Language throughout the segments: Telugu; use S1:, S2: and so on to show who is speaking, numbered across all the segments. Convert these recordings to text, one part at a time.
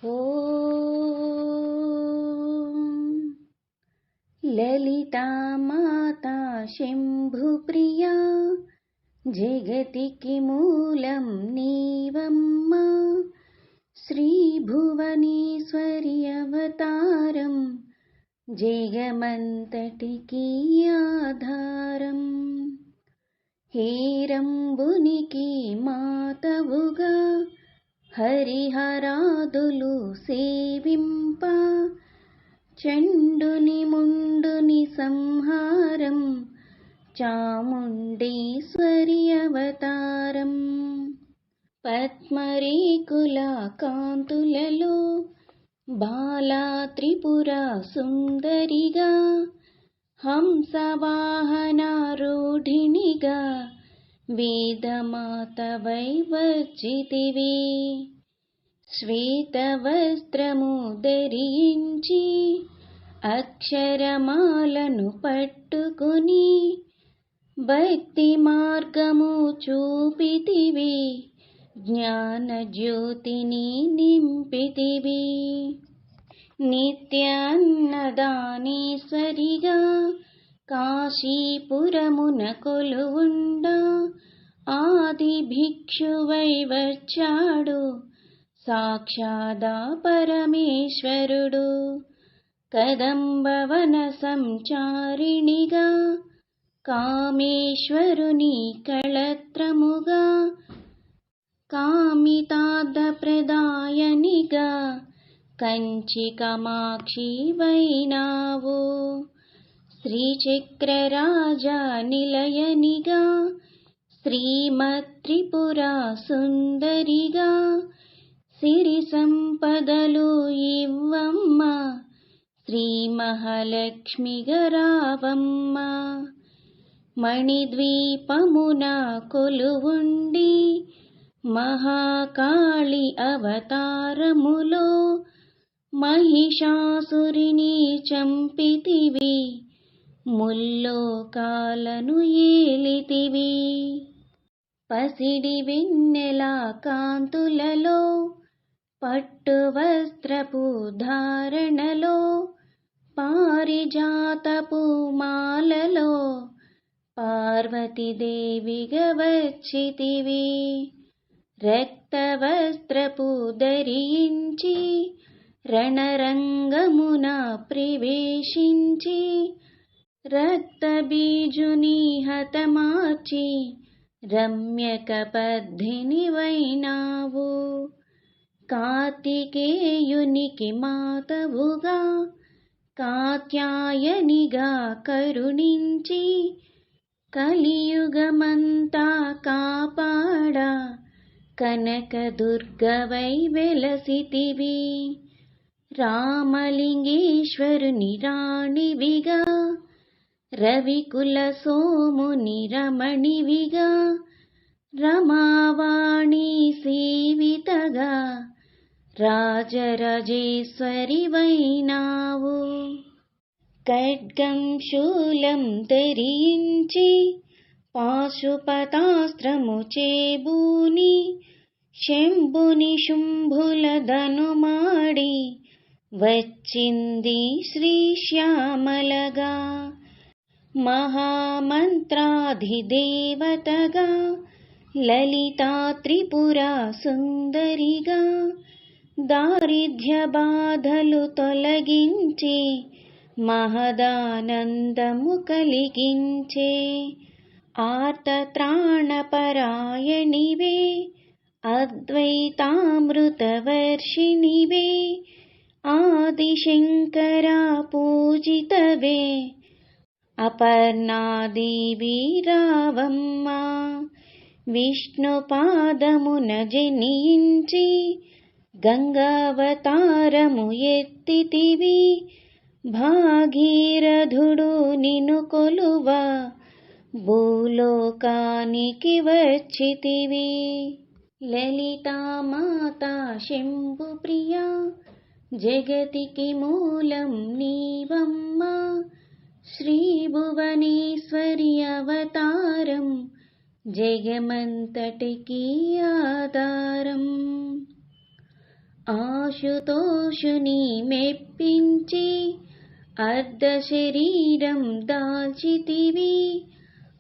S1: ఓం లలితా మాతా శంభుప్రియా జగతికి మూలం నీవమ్మా శ్రీభువనేశ్వరి అవతారం జగమంతటికి ఆధారం హేరంబునికి మాతవుగా హరిహరాదులు సేవింప చండుని ముండుని సంహారం చాముండేశ్వరి అవతారం పద్మరేకుల కాంతులలో బాలా త్రిపుర సుందరిగా హంసవాహనారూఢినిగా వేదమాతవై వచ్చితివి శ్వేతవస్త్రము ధరించి అక్షరమాలను పట్టుకుని భక్తి మార్గము చూపితివి జ్ఞానజ్యోతిని నింపితివి నిత్యాన్నదానేశ్వరిగా కాశీపురమున కొలువుండా ఆది భిక్షువై వచ్చాడు సాక్షాదా పరమేశ్వరుడు కదంబవన సంచారిణిగా కామేశ్వరుని కళత్రముగా కామితార్థ ప్రదాయనిగా కంచి కామాక్షి వైనావు శ్రీచక్రరాజ నిలయనిగా శ్రీమత్రిపుర సుందరిగా సిరి సంపదలు ఇవ్వమ్మ శ్రీ మహాలక్ష్మిగా రావమ్మ మణిద్వీపమున కొలువుండి మహాకాళి అవతారములో మహిషాసురిని చంపితివి ముల్లోకాలను ఏలితివి పసిడి వెన్నెల కాంతులలో పట్టు వస్త్రపు ధారణలో పారిజాతపు మాలలో పార్వతీదేవిగా వచ్చితివి రక్తవస్త్రపు ధరించి రణరంగమున ప్రవేశించి రక్తబీజుని హతమార్చి రమ్యక పద్ధిని వైనావు కార్తికేయునికి మాతవుగా కాత్యాయనిగా కరుణించి కలియుగమంతా కాపాడా కనకదుర్గవై వెలసితివి రామలింగేశ్వరుని రాణివిగా రవికుల సోముని రమణివిగా రమావాణి సేవితగా రాజరాజేశ్వరి వైనావు ఖడ్గం శూలం ధరించి పాశుపతాస్త్రము చేబూని శంభుని శుంభుల ధనుమాడి వచ్చింది శ్రీశ్యామలగా మహామంత్రాధిదేవతగా లలితా త్రిపుర సుందరిగా దారిద్ర్య బాధలు తొలగించి మహదానందము కలిగించే ఆర్తత్రాణపరాయణివే అద్వైతామృతవర్షిణివే ఆదిశంకరా పూజితవే అపర్ణాదేవి రావమ్మ విష్ణుపాదమున జనించి గంగావతారము ఎత్తితివి భాగీరథుడు నిన్ను కొలువ భూలోకానికి వచ్చితివి లలితా మాతా శంభుప్రియా జగతికి మూలం నీవమ్మ శ్రీభువనేశ్వరి అవతారం జగమంతటికి ఆధారం. ఆశుతోషుని మెప్పించి అర్ధ శరీరం దాల్చితివి.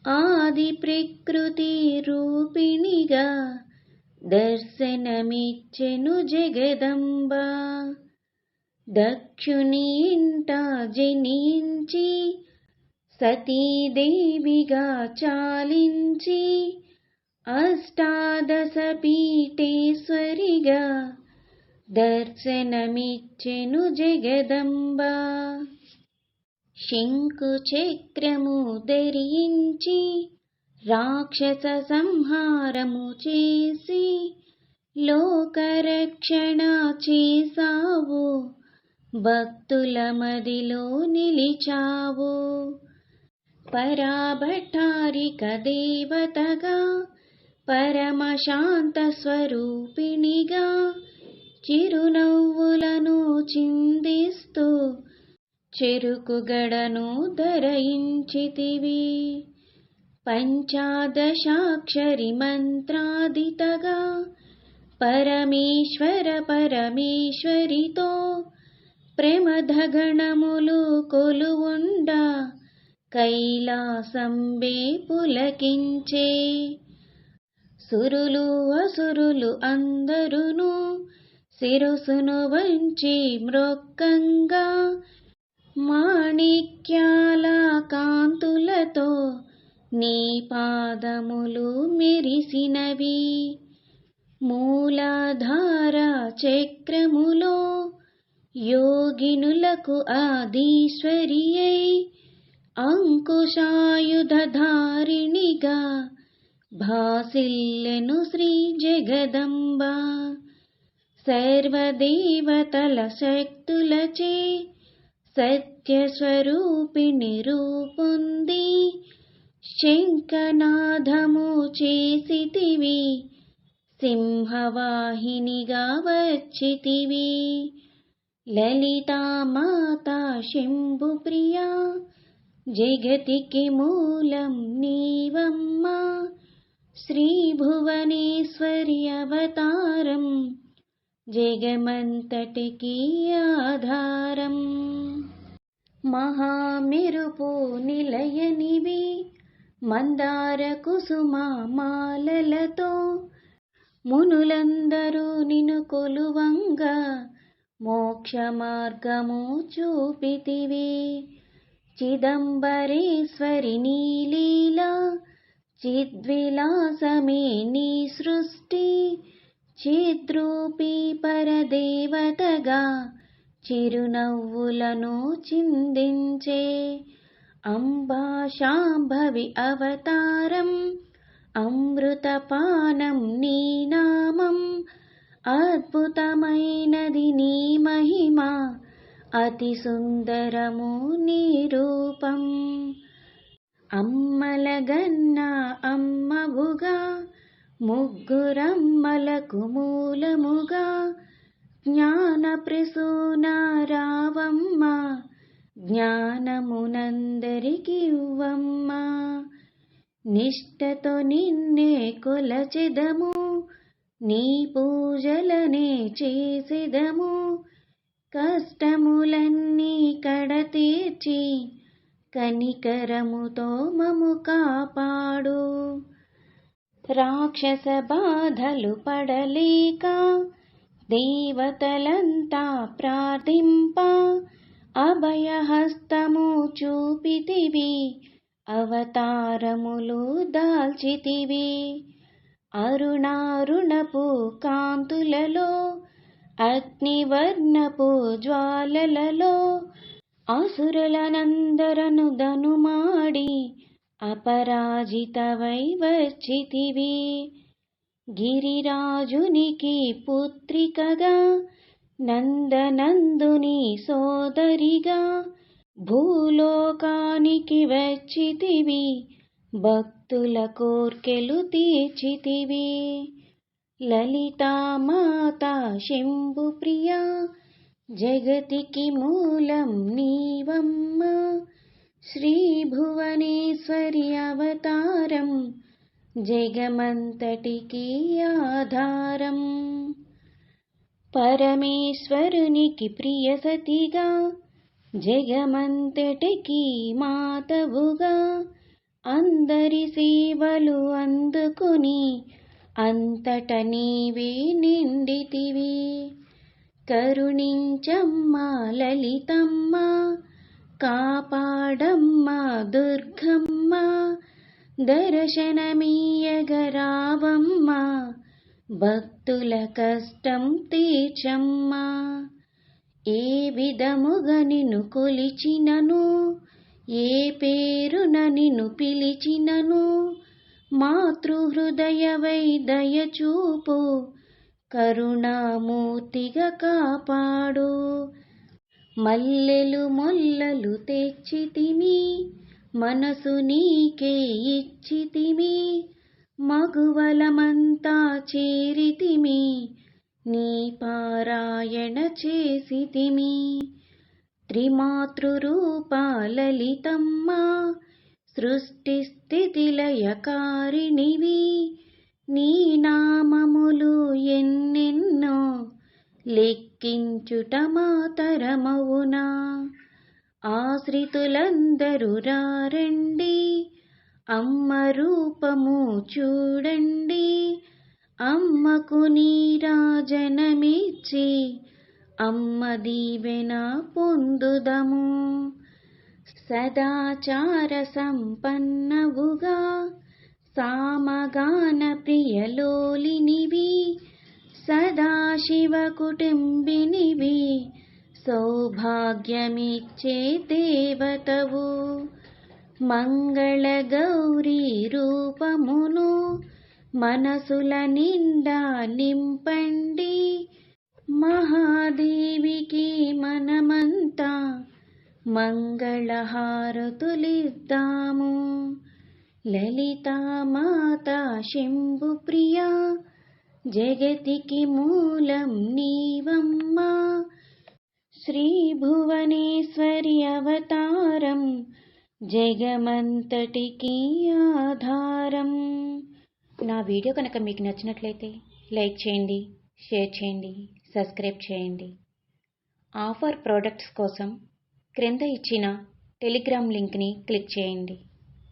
S1: ఆది ప్రకృతి రూపిణిగా దర్శనమిచ్చెను జగదంబ. దక్షుని ఇంట జనించి సతీదేవిగా చాలించి అష్టాదశ పీఠేశ్వరిగా దర్శనమిచ్చెను జగదంబ. శంకు చక్రము ధరించి రాక్షస సంహారము చేసి లోకరక్షణ చేసావు. భక్తుల మదిలో నిలిచావు. పరాభట్టారిక దేవతగా పరమశాంత స్వరూపిణిగా చిరునవ్వులను చిందిస్తూ చెరుకుగడను ధరించితివి. పంచాదశాక్షరి మంత్రాదితగా పరమేశ్వర పరమేశ్వరితో ప్రమథగణములు కొలువుండా కైలాసంబే పులకించే. సురులు అసురులు అందరును శిరసును వంచి మ్రొక్కంగా మాణిక్యాల కాంతులతో నీ పాదములు మెరిసినవి. మూలాధార చక్రములో యోగినులకు ఆదీశ్వరి అయి అంకుశాయుధధారిణిగా భాసిల్లెను శ్రీ జగదంబ. సర్వదేవతల శక్తులచే సత్యస్వరూపిణి రూపొంది శంఖనాదము చేసితివి. సింహవాహినిగా వచ్చితివి. లలితామాతా శంభుప్రియా జగతికి మూలం నీవమ్మ. శ్రీభువనేశ్వరి అవతారం జగమంతటికి ఆధారం. మహామెరుపు నిలయనివి మందార కుసుమ మాలలతో మునులందరూ నిన్ను కొలువంగా మోక్ష మార్గము చూపితివి. చిదంబరేశ్వరి నీలీలా చిద్విలాసమే నీ సృష్టి. చిద్రూపీ పరదేవతగా చిరునవ్వులను చిందించే. అంబా శాంభవి అవతారం అమృతపానం నీ నామం. అద్భుతమైనది నీ మహిమ అతి సుందరము నీ రూపం. అమ్మలగన్న అమ్మవుగా ముగ్గురమ్మలకు మూలముగా జ్ఞాన ప్రసూన రావమ్మ. జ్ఞానమునందరికి ఇవ్వమ్మ. నిష్టతో నిన్నే కొలచెదము నీ పూజలనే చేసెదము. కష్టములన్నీ కడతీర్చి కనికరముతో మము కాపాడు. రాక్షస బాధలు పడలేక దేవతలంతా ప్రార్థింప అభయహస్తము చూపితివి. అవతారములు దాల్చితివి. అరుణారుణపు కాంతులలో అగ్నివర్ణపు జ్వాలలలో అసురులనందరను ధనుమాడి అపరాజితవై వచ్చితివి. గిరిరాజునికి పుత్రికగా నందనందుని సోదరిగా భూలోకానికి వచ్చితివి. భక్తుల కోర్కెలు తీర్చితివి. లలితామాతా శంభుప్రియా జగతికి మూలం నీవమ్మ. శ్రీభువనేశ్వరి అవతారం జగమంతటికి ఆధారం. పరమేశ్వరునికి ప్రియ సతిగా, జగమంతటికి మాతవుగా, అందరి సేవలు అందుకుని అంతట నీవే నిండితివి. కరుణించమ్మా లలితమ్మ, కాపాడమ్మా దుర్గమ్మ, దర్శనమీయగరావమ్మా, భక్తుల కష్టం తీర్చమ్మా. ఏ విధముగా నిన్ను కొలిచినను, ఏ పేరున నిన్ను పిలిచినను, మాతృహృదయవై దయచూపు, కరుణామూర్తిగా కాపాడు. మల్లెలు మొల్లలు తెచ్చితిమి, మనసు నీకే ఇచ్చితిమి, మగువలమంతా చేరితిమి, నీ పారాయణ చేసితిమి. త్రిమాతృరూపా లలితమ్మ, సృష్టి స్థితి లయకారిణివి, నీ నామములు ఎన్నెన్నో, లెక్కించుట మాతరమవునా. ఆశ్రితులందరూ రారండి, అమ్మ రూపము చూడండి, అమ్మకు నీరాజనమిచ్చి అమ్మ దీవెన పొందుదము. సదాచార సంపన్నవుగా, సామగాన ప్రియలోలినివి, సదాశివ కుటుంబినివి, సౌభాగ్యమిచ్చే దేవతవు. మంగళ గౌరీ రూపమును మనసుల నిండా నింపండి, మహాదేవికి మనమంతా మంగళహారతులిద్దాము. లలితామాత శంభుప్రియా, జగతికి మూలం నీవమ్మా, శ్రీ భువనేశ్వరి అవతారం, జగమంతటికి ఆధారం. నా వీడియో కనుక మీకు నచ్చినట్లయితే లైక్ చేయండి, షేర్ చేయండి, సబ్స్క్రైబ్ చేయండి. ఆఫర్ ప్రోడక్ట్స్ కోసం క్రింద ఇచ్చిన టెలిగ్రామ్ లింక్ని క్లిక్ చేయండి.